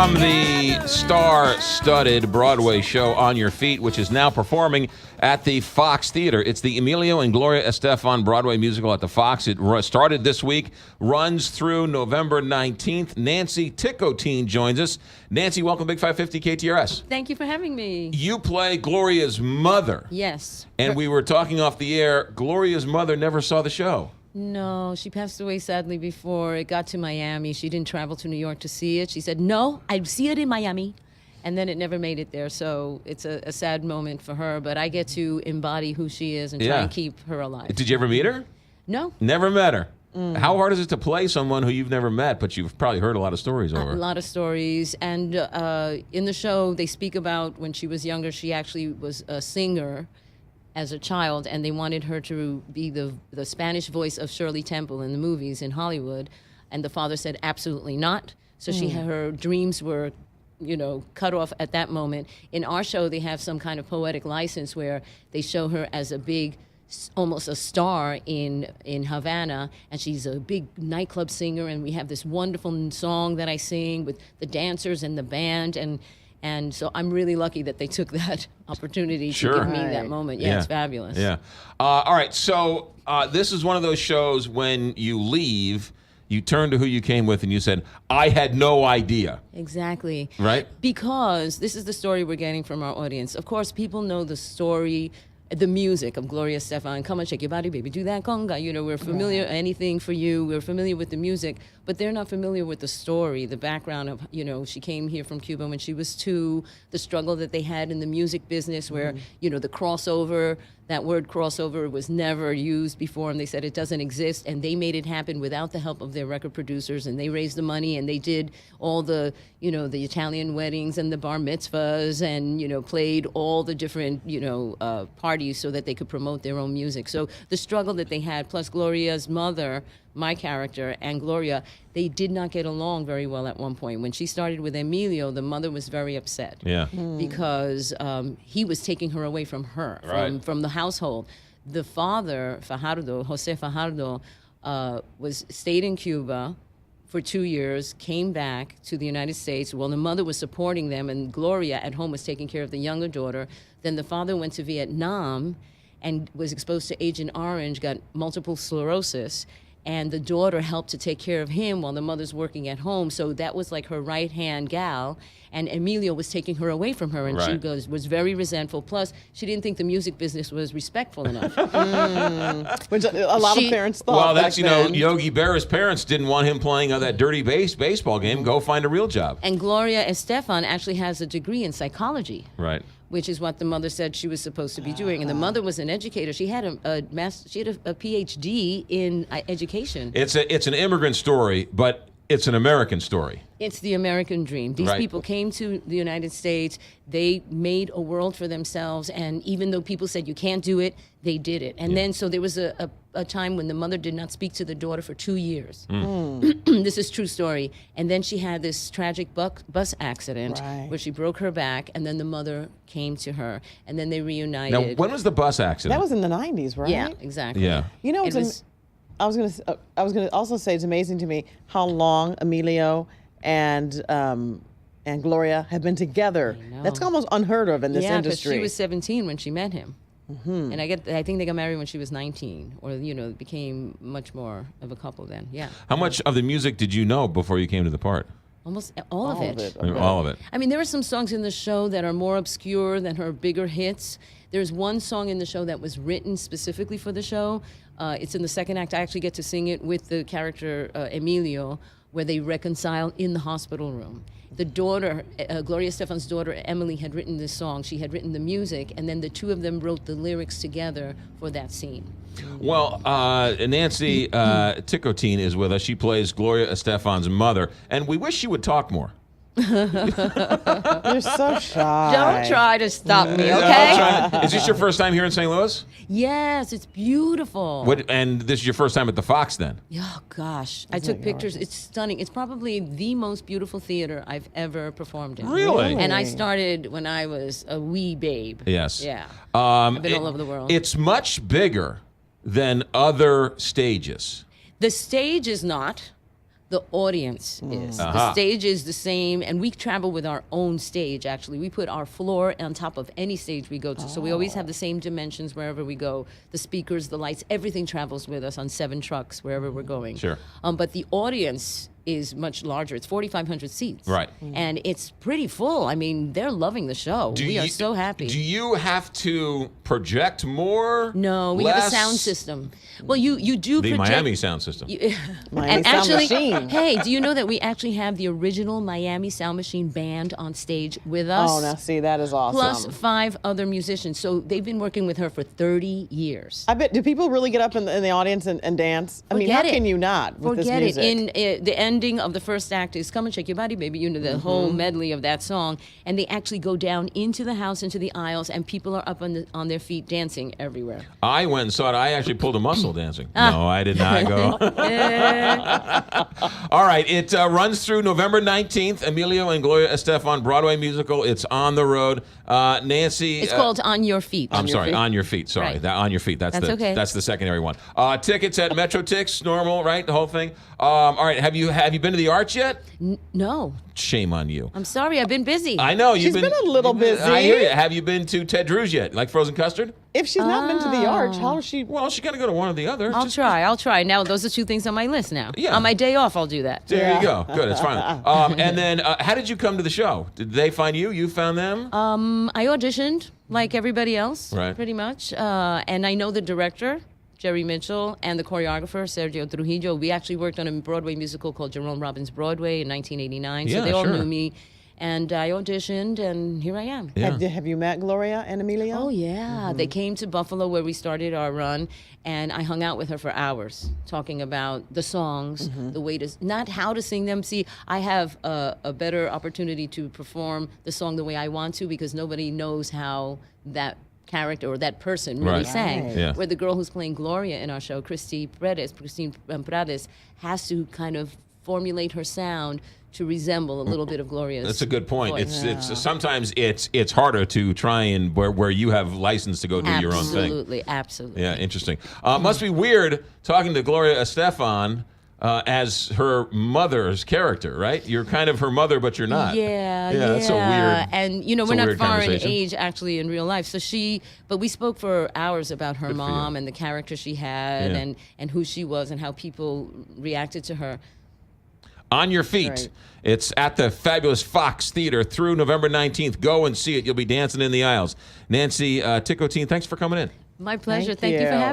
from the star-studded Broadway show On Your Feet, which is now performing at the Fox Theater. It's the Emilio and Gloria Estefan Broadway musical at the Fox. It started this week, runs through November 19th. Nancy Ticotin joins us. Nancy, welcome to Big 550 KTRS. Thank you for having me. You play Gloria's mother. Yes. And we were talking off the air, Gloria's mother never saw the show. No, she passed away sadly before it got to Miami. She didn't travel to New York to see it. She said, no, I'd see it in Miami. And then it never made it there. So it's a sad moment for her. But I get to embody who she is and try and keep her alive. Did you ever meet her? No. Never met her. How hard is it to play someone who you've never met, but you've probably heard a lot of stories over? A lot of stories. And in the show, they speak about when she was younger, she actually was a singer as a child, and they wanted her to be the Spanish voice of Shirley Temple in the movies in Hollywood, and the father said absolutely not. So her dreams were, cut off at that moment. In our show, they have some kind of poetic license where they show her as a big, almost a star in Havana, and she's a big nightclub singer, and we have this wonderful song that I sing with the dancers and the band, and so I'm really lucky that they took that opportunity to give me that moment. Yeah, it's fabulous. Yeah. All right, so this is one of those shows when you leave, you turn to who you came with and you said, I had no idea. Exactly. Right? Because this is the story we're getting from our audience. Of course, people know the story, the music of Gloria Estefan. Come on, shake your body, baby, do that conga. We're familiar, anything for you. We're familiar with the music, but they're not familiar with the story, the background of, she came here from Cuba when she was 2, the struggle that they had in the music business where, the crossover, that word crossover was never used before, and they said it doesn't exist, and they made it happen without the help of their record producers, and they raised the money, and they did all the, the Italian weddings and the bar mitzvahs, and, played all the different, parties so that they could promote their own music. So the struggle that they had, plus Gloria's mother, my character, and Gloria, they did not get along very well at one point. When she started with Emilio, the mother was very upset. Yeah. Because he was taking her away from her, from the household. The father, Fajardo, Jose Fajardo, stayed in Cuba for 2 years, came back to the United States. Well, the mother was supporting them, and Gloria at home was taking care of the younger daughter. Then the father went to Vietnam and was exposed to Agent Orange, got multiple sclerosis, and the daughter helped to take care of him while the mother's working at home. So that was like her right-hand gal, and Emilio was taking her away from her, and she was very resentful. Plus, she didn't think the music business was respectful enough. Which a lot of parents thought. Well, that's, Yogi Berra's parents didn't want him playing that dirty baseball game. Go find a real job. And Gloria Estefan actually has a degree in psychology. Right. Which is what the mother said she was supposed to be doing. And the mother was an educator. She had a PhD in education. It's an immigrant story, but it's an American story. It's the American dream. These people came to the United States. They made a world for themselves. And even though people said you can't do it, they did it. And then so there was a time when the mother did not speak to the daughter for 2 years. This is true story. And then she had this tragic bus accident where she broke her back, and then the mother came to her, and then they reunited. Now, when was the bus accident? That was in the 90s, right? Yeah, exactly. Yeah. I was going to also say it's amazing to me how long Emilio and Gloria have been together. That's almost unheard of in this industry. Yeah, because she was 17 when she met him. And I think they got married when she was 19, or became much more of a couple then. Yeah. How much of the music did you know before you came to the part? Almost all of it. Okay. All of it. I mean, there are some songs in the show that are more obscure than her bigger hits. There's one song in the show that was written specifically for the show. It's in the second act. I actually get to sing it with the character Emilio, where they reconcile in the hospital room. The daughter, Gloria Estefan's daughter, Emily, had written this song. She had written the music, and then the two of them wrote the lyrics together for that scene. Well, Nancy Ticotin is with us. She plays Gloria Estefan's mother, and we wish she would talk more. You're so shy. Don't try to stop me, okay? Is this your first time here in St. Louis? Yes, it's beautiful. And this is your first time at the Fox then? Oh, gosh. I took pictures. It's stunning. It's probably the most beautiful theater I've ever performed in. Really? And I started when I was a wee babe. Yes. Yeah. I've been all over the world. It's much bigger than other stages. The stage is not. the audience is. The stage is the same, and we travel with our own stage, actually. We put our floor on top of any stage we go to, so we always have the same dimensions wherever we go. The speakers, the lights, everything travels with us on 7 trucks wherever we're going. Sure. But the audience is much larger. It's 4,500 seats. Right. And it's pretty full. I mean, they're loving the show. We are so happy. Do you have to project more? No, we have a sound system. Well, you do The project. Miami sound system. Miami Sound Machine. Hey, do you know that we actually have the original Miami Sound Machine band on stage with us? Oh, now see, that is awesome. Plus 5 other musicians. So they've been working with her for 30 years. I bet. Do people really get up in the audience and dance? I mean, how can you not with this Forget music? it. In the ending of the first act is "Come and Shake Your Body, Baby." You know the whole medley of that song, and they actually go down into the house, into the aisles, and people are up on their feet dancing everywhere. I went and saw it. I actually pulled a muscle dancing. No, I did not go. All right, it runs through November 19th. Emilio and Gloria Estefan Broadway musical. It's on the road. Nancy. It's called "On Your Feet." I'm sorry, On Your Feet. Sorry, Right. that On Your Feet. That's okay. That's the secondary one. Tickets at Metro Tix, normal, right? The whole thing. All right, have you been to the Arts yet? No, Shame on you. I'm sorry. I've been busy. I know She's been a little busy. I hear you. Have you been to Ted Drew's yet? Like frozen custard? If she's not been to the Arch, how is she? Well, she got to go to one or the other. I'll try. Now, those are 2 things on my list now. Yeah. On my day off, I'll do that. There you go. Good. It's fine. And then, how did you come to the show? Did they find you? You found them? I auditioned like everybody else, Right. pretty much. And I know the director, Jerry Mitchell, and the choreographer, Sergio Trujillo. We actually worked on a Broadway musical called Jerome Robbins Broadway in 1989. Yeah, So they all sure. knew me. And I auditioned, and here I am. Yeah. Have you met Gloria and Emilio? Oh, yeah. They came to Buffalo where we started our run, and I hung out with her for hours talking about the songs, the way to, not how to sing them. See, I have a better opportunity to perform the song the way I want to because nobody knows how that character or that person really Right. sang. Right. Yeah. Where the girl who's playing Gloria in our show, Christine Prades, has to kind of formulate her sound to resemble a little bit of Gloria's. That's a good point. voice. It's sometimes it's harder to try and where you have license to go do your own thing. Absolutely. Yeah, interesting. Must be weird talking to Gloria Estefan as her mother's character, right? You're kind of her mother, but you're not. Yeah, that's a weird. And it's we're a not weird far in conversation. age actually in real life. So but we spoke for hours about her Good for you. mom and the character she had Yeah. and who she was and how people reacted to her. On Your Feet. Right. It's at the fabulous Fox Theater through November 19th. Go and see it. You'll be dancing in the aisles. Nancy Ticotin, thanks for coming in. My pleasure. Thank Thank you for you. having me.